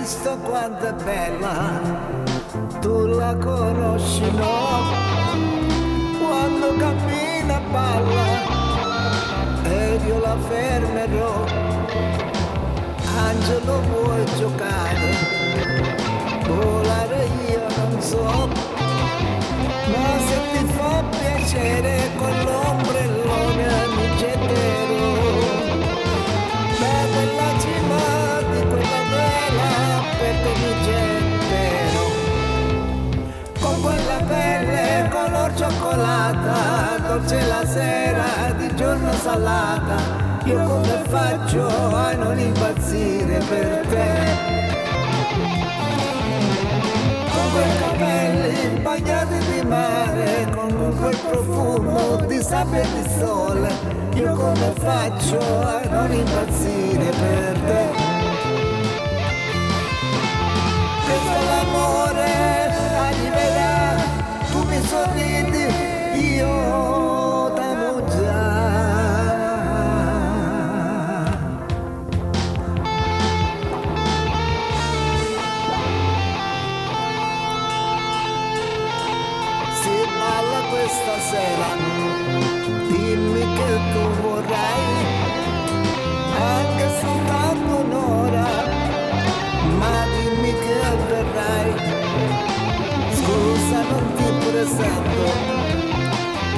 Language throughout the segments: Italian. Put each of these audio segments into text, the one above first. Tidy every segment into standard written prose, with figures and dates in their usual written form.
visto quanto è bella, tu la conosci, no? Quando cammina balla ed io la fermerò. Angelo, vuoi giocare? Volare io non so, ma se ti fa piacere con l'ombrellone mi getterò da quella cima di quella vela, per te mi getterò con quella pelle color cioccolata, dolce la sera, di giorno salata. Io come faccio a non impazzire per te? Con quei capelli bagnati di mare, con quel profumo di sabbia e di sole, io come faccio a non impazzire per te? Questo l'amore arriverà, tu mi sorridi, io t'amo già. Questa sera dimmi che tu vorrai anche soltanto un'ora, ma dimmi che avverrai. Scusa, non ti presento,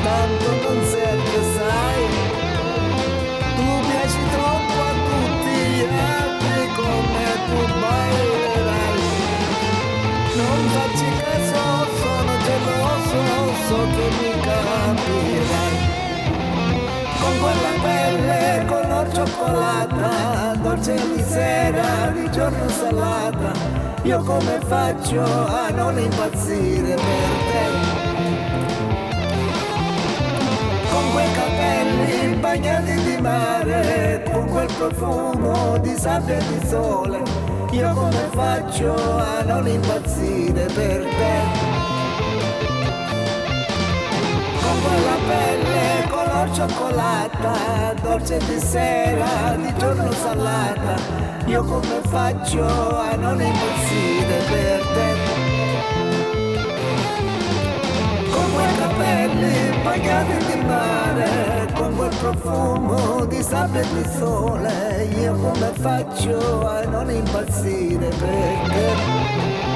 tanto non serve, sai. Tu piaci troppo a tutti gli altri come tu ballerai. Non farci caso, sono geloso, so che mi capirai. Con quella pelle color cioccolata, dolce di sera, di giorno salata, io come faccio a non impazzire per te? Con quei capelli bagnati di mare, con quel profumo di sabbia e di sole, io come faccio a non impazzire per te? Con quella pelle color cioccolata, dolce di sera, di giorno salata, io come faccio a non impazzire per te? Con quei capelli bagnati di mare, con quel profumo di sabbia e di sole, io come faccio a non impazzire per te?